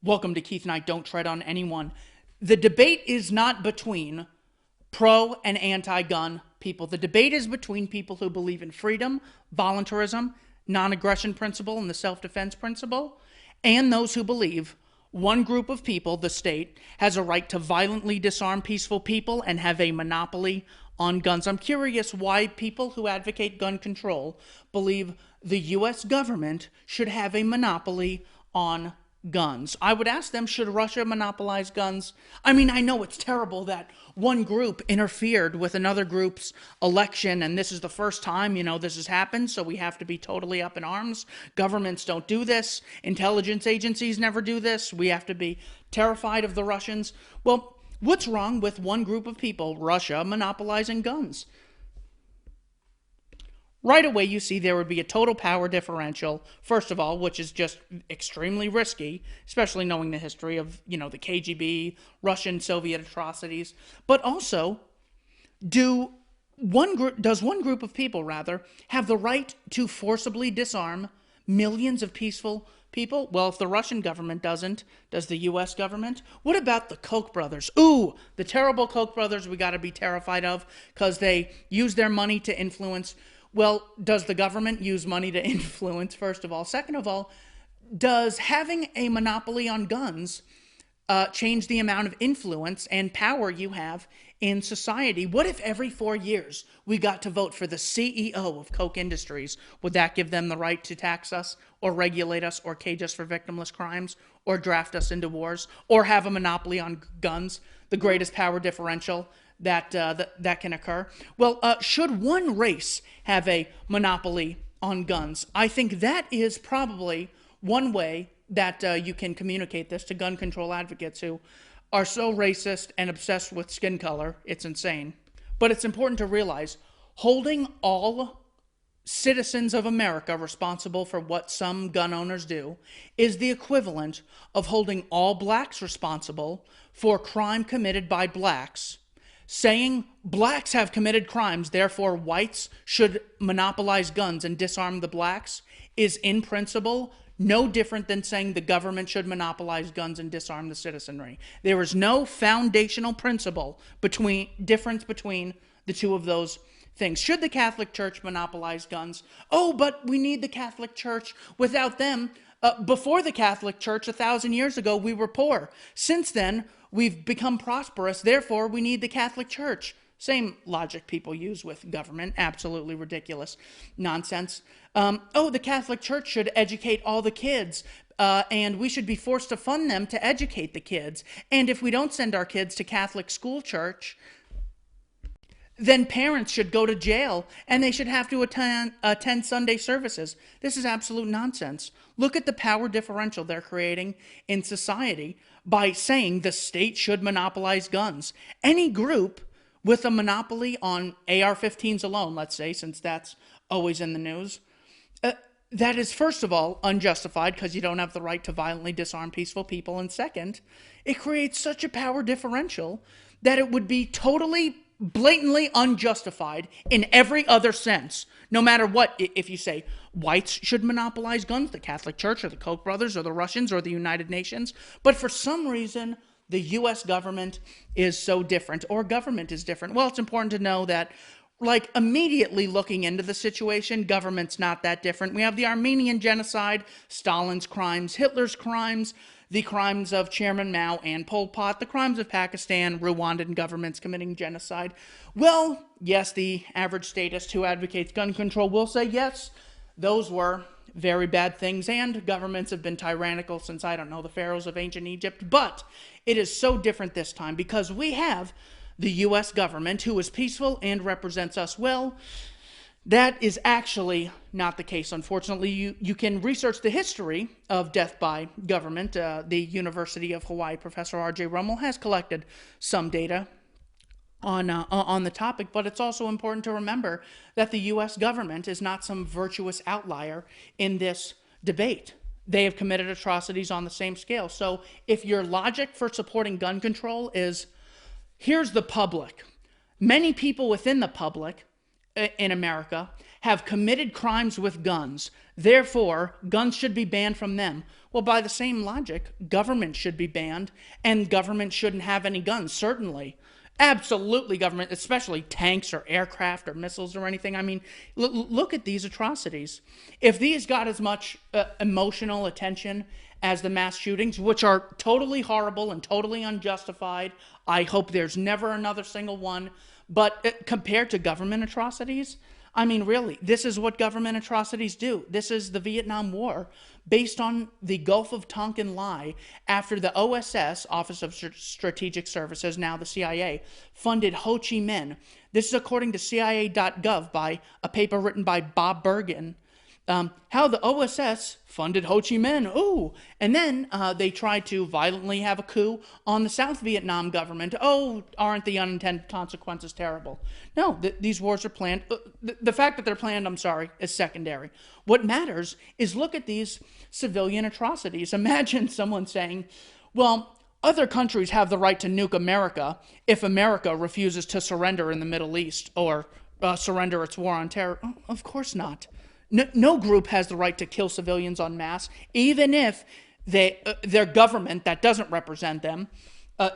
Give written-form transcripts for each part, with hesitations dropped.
Welcome to Keith and I Don't Tread on Anyone. The debate is not between pro and anti-gun people. The debate is between people who believe in freedom, voluntarism, non-aggression principle, and the self-defense principle, and those who believe one group of people, the state, has a right to violently disarm peaceful people and have a monopoly on guns. I'm curious why people who advocate gun control believe the U.S. government should have a monopoly on guns. I would ask them, should Russia monopolize guns? I mean, I know it's terrible that one group interfered with another group's election, and this is the first time, this has happened, so we have to be totally up in arms. Governments don't do this. Intelligence agencies never do this. We have to be terrified of the Russians. Well, what's wrong with one group of people, Russia, monopolizing guns? Right away, you see there would be a total power differential, first of all, which is just extremely risky, especially knowing the history of, the KGB, Russian, Soviet atrocities. But also, does one group of people, rather, have the right to forcibly disarm millions of peaceful people? Well, if the Russian government doesn't, does the U.S. government? What about the Koch brothers? Ooh, the terrible Koch brothers we got to be terrified of because they use their money to influence. Well, does the government use money to influence, first of all? Second of all, does having a monopoly on guns change the amount of influence and power you have in society? What if every 4 years we got to vote for the CEO of Koch Industries? Would that give them the right to tax us or regulate us or cage us for victimless crimes or draft us into wars or have a monopoly on guns, the greatest power differential that can occur? Well, should one race have a monopoly on guns? I think that is probably one way that you can communicate this to gun control advocates who are so racist and obsessed with skin color. It's insane. But it's important to realize holding all citizens of America responsible for what some gun owners do is the equivalent of holding all blacks responsible for crime committed by blacks. Saying blacks have committed crimes, therefore whites should monopolize guns and disarm the blacks is in principle no different than saying the government should monopolize guns and disarm the citizenry. There is no foundational principle difference between the two of those things. Should the Catholic Church monopolize guns? Oh, but we need the Catholic Church. Without them, before the Catholic Church, 1,000 years ago, we were poor. Since then, we've become prosperous. Therefore, we need the Catholic Church. Same logic people use with government. Absolutely ridiculous nonsense. The Catholic Church should educate all the kids, and we should be forced to fund them to educate the kids. And if we don't send our kids to Catholic school church, then parents should go to jail and they should have to attend Sunday services. This is absolute nonsense. Look at the power differential they're creating in society by saying the state should monopolize guns. Any group with a monopoly on AR-15s alone, let's say, since that's always in the news, that is, first of all, unjustified because you don't have the right to violently disarm peaceful people. And second, it creates such a power differential that it would be totally blatantly unjustified in every other sense. No matter what, if you say whites should monopolize guns, the Catholic Church or the Koch brothers or the Russians or the United Nations, but for some reason the U.S. government is so different, or government is different. Well, it's important to know that, immediately looking into the situation, government's not that different. We have the Armenian genocide, Stalin's crimes, Hitler's crimes, the crimes of Chairman Mao and Pol Pot, the crimes of Pakistan, Rwandan governments committing genocide. Well, yes, the average statist who advocates gun control will say, yes, those were very bad things, and governments have been tyrannical since, the pharaohs of ancient Egypt. But it is so different this time because we have the U.S. government who is peaceful and represents us well. That is actually not the case. Unfortunately, you can research the history of death by government. The University of Hawaii professor R.J. Rummel has collected some data on the topic, but it's also important to remember that the U.S. government is not some virtuous outlier in this debate. They have committed atrocities on the same scale. So if your logic for supporting gun control is, here's the public, many people within the public in America have committed crimes with guns. Therefore, guns should be banned from them. Well, by the same logic, government should be banned, and government shouldn't have any guns, certainly. Absolutely, government, especially tanks or aircraft or missiles or anything. I mean, look at these atrocities. If these got as much emotional attention as the mass shootings, which are totally horrible and totally unjustified, I hope there's never another single one. But compared to government atrocities, I mean, really, this is what government atrocities do. This is the Vietnam War based on the Gulf of Tonkin lie after the OSS, Office of Strategic Services, now the CIA, funded Ho Chi Minh. This is according to CIA.gov by a paper written by Bob Bergen. How the OSS funded Ho Chi Minh. Ooh. And then they tried to violently have a coup on the South Vietnam government. Oh, aren't the unintended consequences terrible? No, these wars are planned. The fact that they're planned, I'm sorry, is secondary. What matters is look at these civilian atrocities. Imagine someone saying, well, other countries have the right to nuke America if America refuses to surrender in the Middle East or surrender its war on terror. Oh, of course not. No group has the right to kill civilians en masse, even if their government that doesn't represent them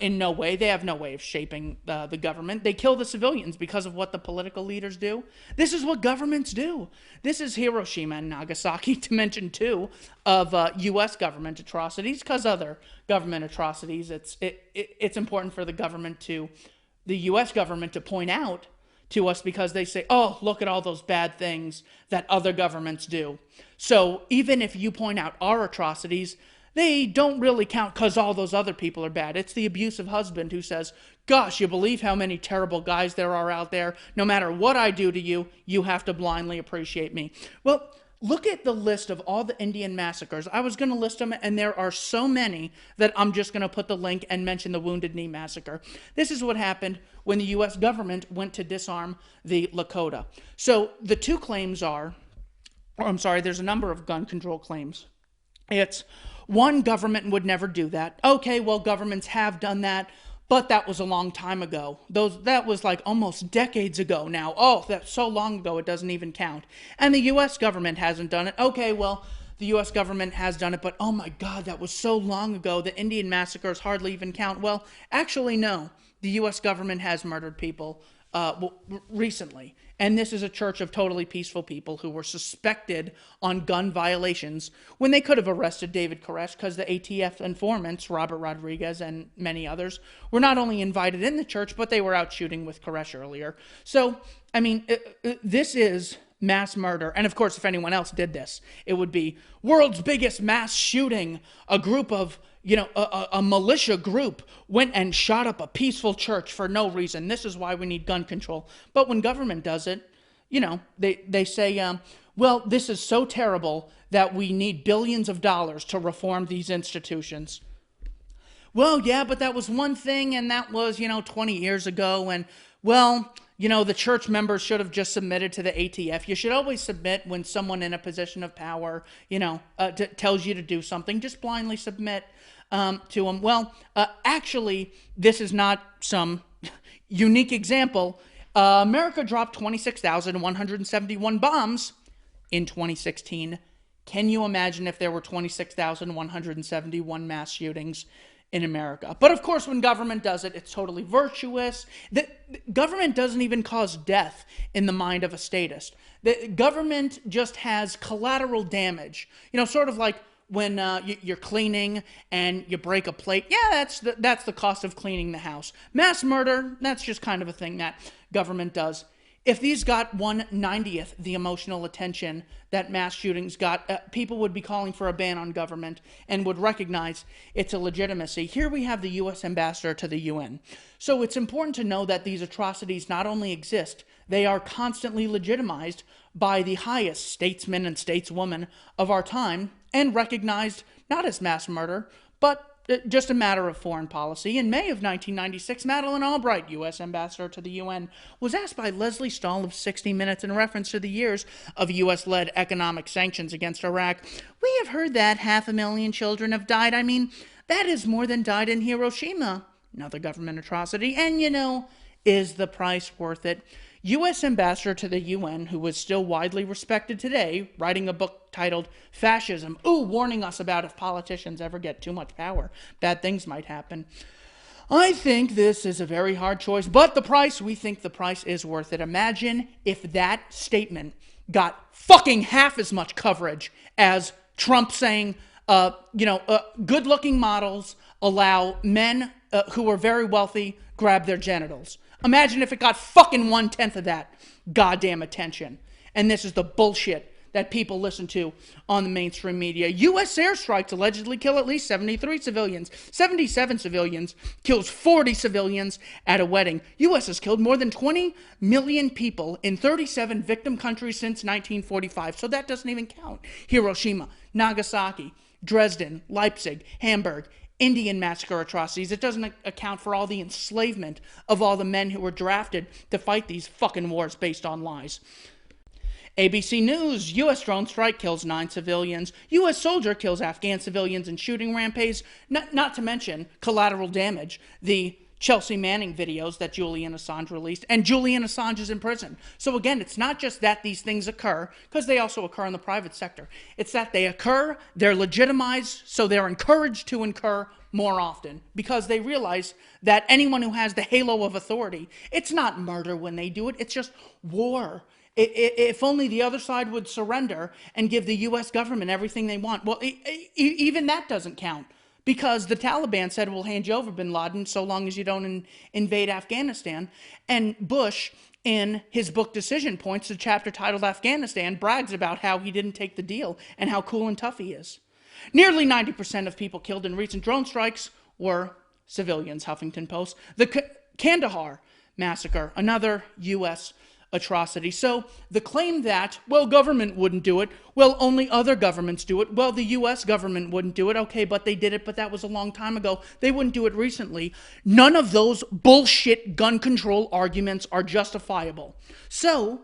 in no way. They have no way of shaping the government. They kill the civilians because of what the political leaders do. This is what governments do. This is Hiroshima and Nagasaki, to mention two of U.S. government atrocities. Because other government atrocities, it's important for the U.S. government to point out to us because they say, oh, look at all those bad things that other governments do. So even if you point out our atrocities, they don't really count because all those other people are bad. It's the abusive husband who says, gosh, you believe how many terrible guys there are out there? No matter what I do to you, you have to blindly appreciate me. Well, look at the list of all the Indian massacres. I was going to list them, and there are so many that I'm just going to put the link and mention the Wounded Knee Massacre. This is what happened when the U.S. government went to disarm the Lakota. So the two claims are, there's a number of gun control claims. It's one, government would never do that. Okay, well, governments have done that, but that was a long time ago. That was like almost decades ago now. Oh, that's so long ago it doesn't even count. And the U.S. government hasn't done it. Okay, well, the U.S. government has done it, but oh my God, that was so long ago. The Indian massacres hardly even count. Well, actually, no. The U.S. government has murdered people recently. And this is a church of totally peaceful people who were suspected on gun violations when they could have arrested David Koresh because the ATF informants, Robert Rodriguez and many others, were not only invited in the church, but they were out shooting with Koresh earlier. So, I mean, this is mass murder. And of course, if anyone else did this, it would be world's biggest mass shooting. A group of, a militia group went and shot up a peaceful church for no reason. This is why we need gun control. But when government does it, they say, well, this is so terrible that we need billions of dollars to reform these institutions. Well, yeah, but that was one thing, and that was, 20 years ago, and, well, the church members should have just submitted to the ATF. You should always submit when someone in a position of power, tells you to do something. Just blindly submit to them. Well, actually, this is not some unique example. America dropped 26,171 bombs in 2016. Can you imagine if there were 26,171 mass shootings in America? But of course, when government does it, it's totally virtuous. The government doesn't even cause death in the mind of a statist. The government just has collateral damage. Sort of like when you're cleaning and you break a plate. Yeah, that's the cost of cleaning the house. Mass murder, that's just kind of a thing that government does. If these got 1/90th the emotional attention that mass shootings got, people would be calling for a ban on government and would recognize its illegitimacy. Here we have the U.S. ambassador to the UN. So it's important to know that these atrocities not only exist, they are constantly legitimized by the highest statesmen and stateswomen of our time and recognized not as mass murder, but just a matter of foreign policy. In May of 1996, Madeleine Albright, U.S. ambassador to the UN, was asked by Leslie Stahl of 60 Minutes in reference to the years of U.S.-led economic sanctions against Iraq. We have heard that 500,000 children have died. I mean, that is more than died in Hiroshima. Another government atrocity. And, is the price worth it? U.S. ambassador to the UN, who is still widely respected today, writing a book titled Fascism, warning us about if politicians ever get too much power, bad things might happen. I think this is a very hard choice, but we think the price is worth it. Imagine if that statement got fucking half as much coverage as Trump saying, good-looking models allow men who are very wealthy grab their genitals. Imagine if it got fucking 1/10 of that goddamn attention. And this is the bullshit that people listen to on the mainstream media. U.S. airstrikes allegedly kill at least 73 civilians. 77 civilians kills 40 civilians at a wedding. U.S. has killed more than 20 million people in 37 victim countries since 1945. So that doesn't even count. Hiroshima, Nagasaki, Dresden, Leipzig, Hamburg, Indian massacre atrocities. It doesn't account for all the enslavement of all the men who were drafted to fight these fucking wars based on lies. ABC News, U.S. drone strike kills 9 civilians. U.S. soldier kills Afghan civilians in shooting rampage. Not to mention collateral damage. The Chelsea Manning videos that Julian Assange released. And Julian Assange is in prison. So again, it's not just that these things occur, because they also occur in the private sector. It's that they occur, they're legitimized, so they're encouraged to occur more often, because they realize that anyone who has the halo of authority, it's not murder when they do it, it's just war. If only the other side would surrender and give the U.S. government everything they want. Well, even that doesn't count, because the Taliban said, we'll hand you over bin Laden so long as you don't invade Afghanistan. And Bush, in his book Decision Points, the chapter titled Afghanistan, brags about how he didn't take the deal and how cool and tough he is. Nearly 90% of people killed in recent drone strikes were civilians, Huffington Post. The Kandahar massacre, another U.S. atrocity. So the claim that, well, government wouldn't do it, well, only other governments do it, well, the U.S. government wouldn't do it, okay, but they did it, but that was a long time ago, they wouldn't do it recently. None of those bullshit gun control arguments are justifiable. So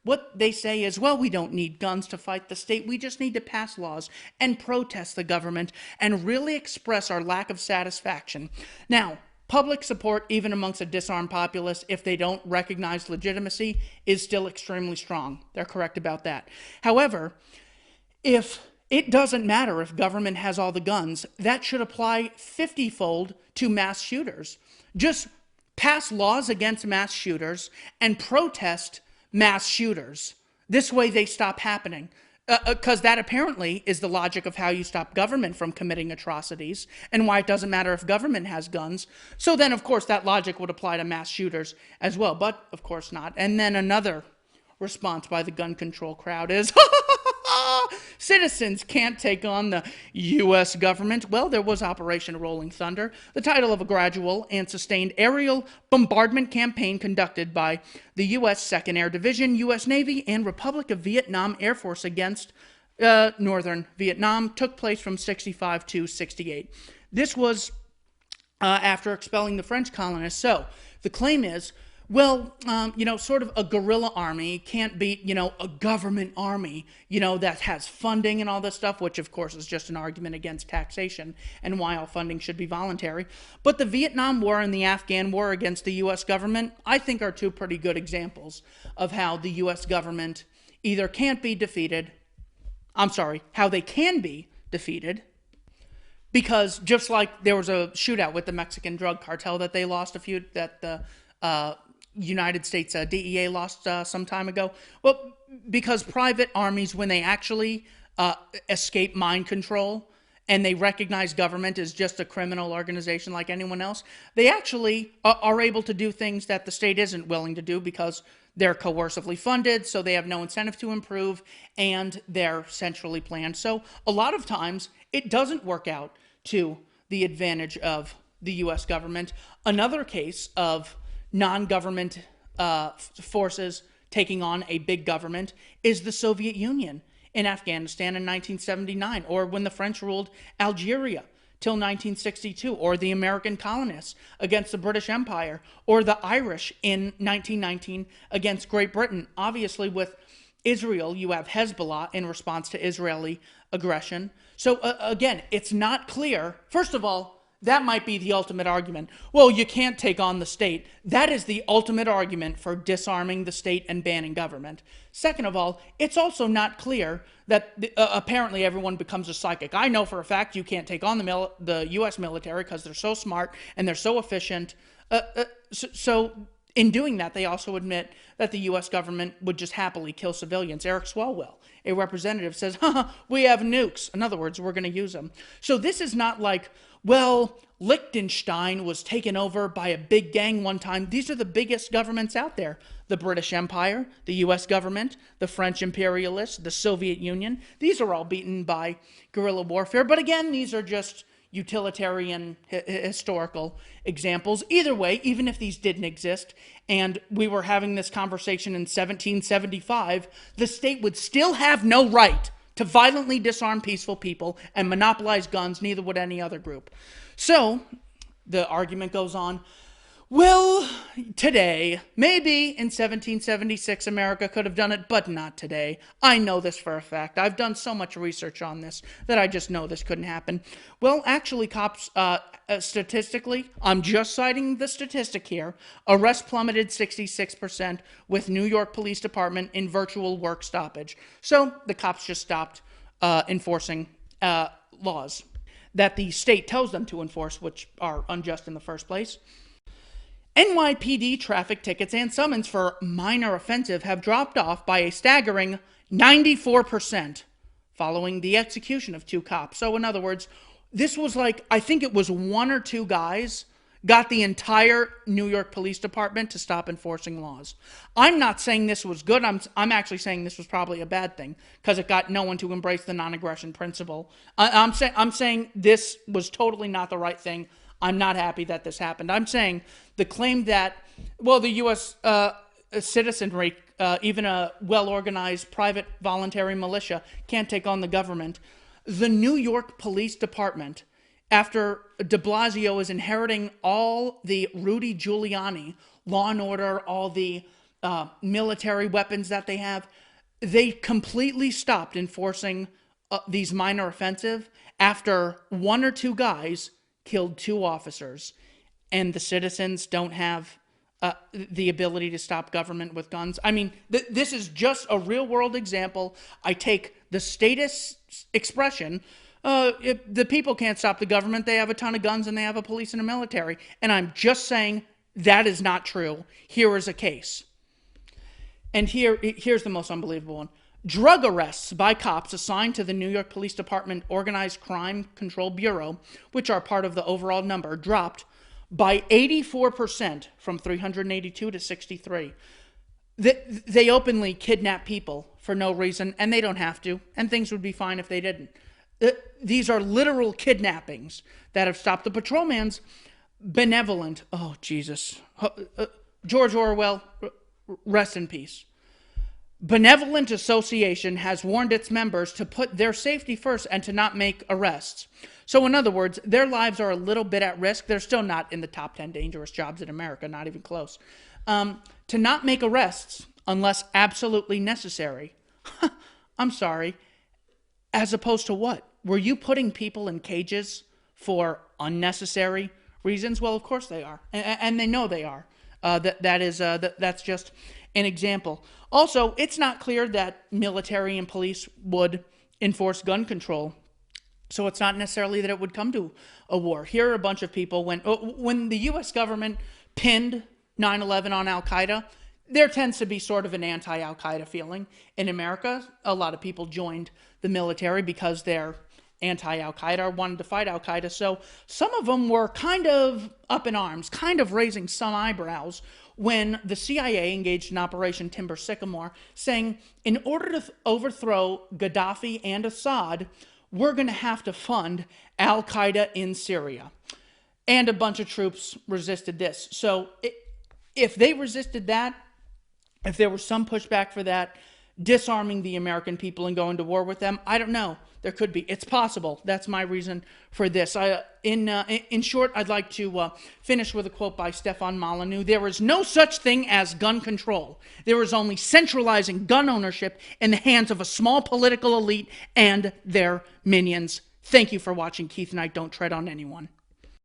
what they say is, well, we don't need guns to fight the state, we just need to pass laws and protest the government and really express our lack of satisfaction. Now, public support, even amongst a disarmed populace, if they don't recognize legitimacy, is still extremely strong. They're correct about that. However, if it doesn't matter if government has all the guns, that should apply 50-fold to mass shooters. Just pass laws against mass shooters and protest mass shooters. This way they stop happening. Because that apparently is the logic of how you stop government from committing atrocities, and why it doesn't matter if government has guns. So then, of course, that logic would apply to mass shooters as well, but of course not. And then another response by the gun control crowd is, citizens can't take on the U.S. government. Well, there was Operation Rolling Thunder, the title of a gradual and sustained aerial bombardment campaign conducted by the U.S. 2nd Air Division, U.S. Navy, and Republic of Vietnam Air Force against northern Vietnam. Took place from 65 to 68. This was after expelling the French colonists. So the claim is, well, sort of a guerrilla army can't beat, a government army, that has funding and all this stuff, which of course is just an argument against taxation and why all funding should be voluntary. But the Vietnam War and the Afghan War against the U.S. government, I think, are two pretty good examples of how the U.S. government either can't be defeated, how they can be defeated, because just like there was a shootout with the Mexican drug cartel that they lost that the United States DEA lost some time ago. Well, because private armies, when they actually escape mind control and they recognize government as just a criminal organization like anyone else, they actually are able to do things that the state isn't willing to do because they're coercively funded, so they have no incentive to improve, and they're centrally planned. So a lot of times it doesn't work out to the advantage of the U.S. government. Another case of non-government forces taking on a big government is the Soviet Union in Afghanistan in 1979, or when the French ruled Algeria till 1962, or the American colonists against the British Empire, or the Irish in 1919 against Great Britain. Obviously, with Israel, you have Hezbollah in response to Israeli aggression. So again, it's not clear. First of all, that might be the ultimate argument. Well, you can't take on the state. That is the ultimate argument for disarming the state and banning government. Second of all, it's also not clear that apparently everyone becomes a psychic. I know for a fact you can't take on the U.S. military because they're so smart and they're so efficient. So in doing that, they also admit that the U.S. government would just happily kill civilians. Eric Swalwell, a representative, says, we have nukes. In other words, we're going to use them. So this is not like, well, Liechtenstein was taken over by a big gang one time. These are the biggest governments out there. The British Empire, the U.S. government, the French imperialists, the Soviet Union. These are all beaten by guerrilla warfare. But again, these are just utilitarian historical examples. Either way, even if these didn't exist and we were having this conversation in 1775, the state would still have no right to violently disarm peaceful people and monopolize guns. Neither would any other group. So the argument goes on. Well, today, maybe in 1776 America could have done it, but not today. I know this for a fact. I've done so much research on this that I just know this couldn't happen. Well, actually, cops, statistically, I'm just citing the statistic here, arrests plummeted 66% with New York Police Department in virtual work stoppage. So the cops just stopped enforcing laws that the state tells them to enforce, which are unjust in the first place. NYPD traffic tickets and summons for minor offensive have dropped off by a staggering 94% following the execution of 2 cops. So in other words, this was like, I think it was 1 or 2 guys got the entire New York Police Department to stop enforcing laws. I'm not saying this was good. I'm actually saying this was probably a bad thing because it got no one to embrace the non-aggression principle. I'm saying this was totally not the right thing. I'm not happy that this happened. I'm saying the claim that, well, the U.S. Citizenry, even a well-organized private voluntary militia, can't take on the government. The New York Police Department, after de Blasio is inheriting all the Rudy Giuliani, law and order, all the military weapons that they have, they completely stopped enforcing these minor offensive after 1 or 2 guys killed 2 officers, and the citizens don't have the ability to stop government with guns. I mean, this is just a real-world example. I take the statist expression, if the people can't stop the government, they have a ton of guns and they have a police and a military, and I'm just saying that is not true. Here is a case. And here's the most unbelievable one. Drug arrests by cops assigned to the New York Police Department Organized Crime Control Bureau, which are part of the overall number, dropped by 84% from 382 to 63. They openly kidnap people for no reason, and they don't have to, and things would be fine if they didn't. These are literal kidnappings that have stopped. The patrolman's benevolent, oh Jesus, George Orwell, rest in peace. Benevolent Association has warned its members to put their safety first and to not make arrests. So in other words, their lives are a little bit at risk. They're still not in the top 10 dangerous jobs in America, not even close. To not make arrests unless absolutely necessary. I'm sorry. As opposed to what? Were you putting people in cages for unnecessary reasons? Well, of course they are. And they know they are. That's just an example. Also, it's not clear that military and police would enforce gun control. So it's not necessarily that it would come to a war. Here are a bunch of people, when the U.S. government pinned 9/11 on Al-Qaeda, there tends to be sort of an anti-Al-Qaeda feeling. In America, a lot of people joined the military because they're anti-Al-Qaeda or wanted to fight Al-Qaeda. So some of them were kind of up in arms, kind of raising some eyebrows when the CIA engaged in Operation Timber Sycamore, saying, in order to overthrow Gaddafi and Assad, we're going to have to fund Al-Qaeda in Syria. And a bunch of troops resisted this. So if they resisted that, if there was some pushback for that, disarming the American people and going to war with them, I don't know. There could be. It's possible. That's my reason for this. In short, I'd like to finish with a quote by Stefan Molyneux. There is no such thing as gun control. There is only centralizing gun ownership in the hands of a small political elite and their minions. Thank you for watching. Keith and I don't tread on anyone.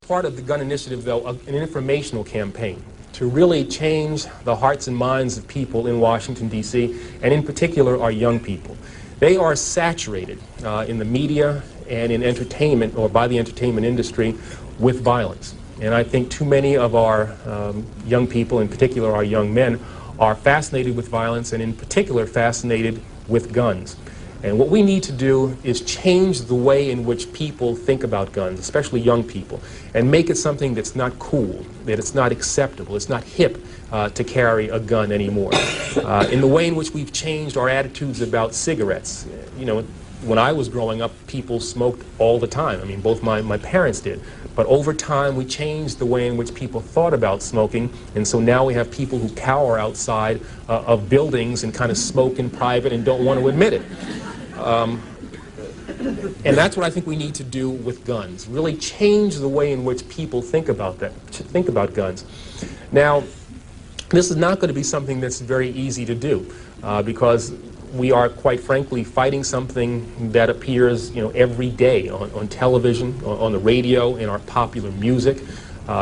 Part of the gun initiative, though, an informational campaign to really change the hearts and minds of people in Washington, D.C., and in particular our young people. They are saturated in the media and in entertainment, or by the entertainment industry, with violence. And I think too many of our young people, in particular our young men, are fascinated with violence, and in particular fascinated with guns. And what we need to do is change the way in which people think about guns, especially young people, and make it something that's not cool, that it's not acceptable, it's not hip to carry a gun anymore. In the way in which we've changed our attitudes about cigarettes. You know, when I was growing up, people smoked all the time. I mean, both my parents did. But over time, we changed the way in which people thought about smoking, and so now we have people who cower outside of buildings and kind of smoke in private and don't want to admit it. And that's what I think we need to do with guns, really change the way in which people think about guns. Now, this is not going to be something that's very easy to do because we are, quite frankly, fighting something that appears, you know, every day on television, on the radio, in our popular music,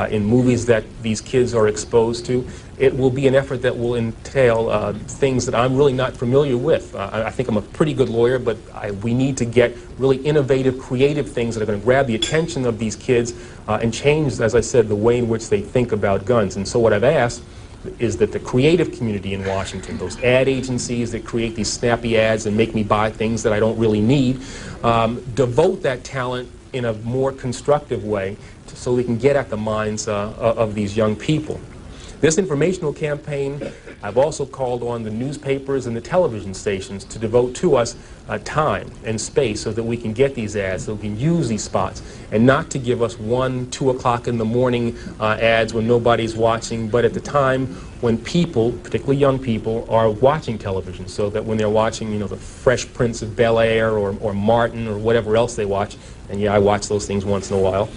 in movies that these kids are exposed to. It will be an effort that will entail things that I'm really not familiar with. I think I'm a pretty good lawyer, but we need to get really innovative, creative things that are going to grab the attention of these kids and change, as I said, the way in which they think about guns. And so what I've asked is that the creative community in Washington, those ad agencies that create these snappy ads and make me buy things that I don't really need, devote that talent in a more constructive way so we can get at the minds of these young people. This informational campaign, I've also called on the newspapers and the television stations to devote to us time and space so that we can get these ads, so we can use these spots, and not to give us 1, 2 o'clock in the morning ads when nobody's watching, but at the time when people, particularly young people, are watching television, so that when they're watching, you know, the Fresh Prince of Bel-Air or Martin or whatever else they watch, and yeah, I watch those things once in a while,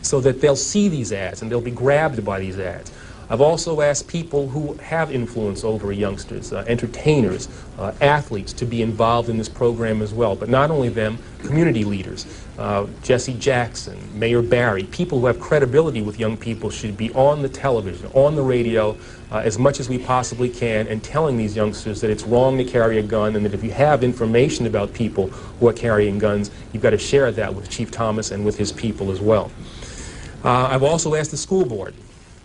so that they'll see these ads and they'll be grabbed by these ads. I've also asked people who have influence over youngsters, entertainers, athletes, to be involved in this program as well. But not only them, community leaders, Jesse Jackson, Mayor Barry, people who have credibility with young people should be on the television, on the radio, as much as we possibly can, and telling these youngsters that it's wrong to carry a gun, and that if you have information about people who are carrying guns, you've got to share that with Chief Thomas and with his people as well. I've also asked the school board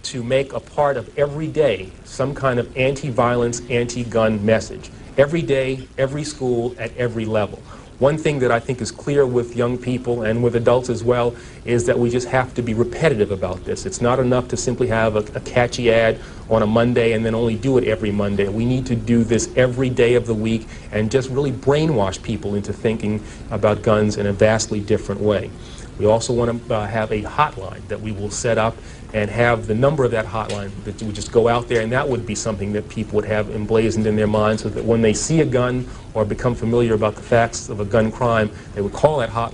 to make a part of every day some kind of anti-violence, anti-gun message. Every day, every school, at every level. One thing that I think is clear with young people and with adults as well is that we just have to be repetitive about this. It's not enough to simply have a catchy ad on a Monday and then only do it every Monday. We need to do this every day of the week and just really brainwash people into thinking about guns in a vastly different way. We also want to have a hotline that we will set up and have the number of that hotline that would just go out there, and that would be something that people would have emblazoned in their minds so that when they see a gun or become familiar about the facts of a gun crime, they would call that hotline.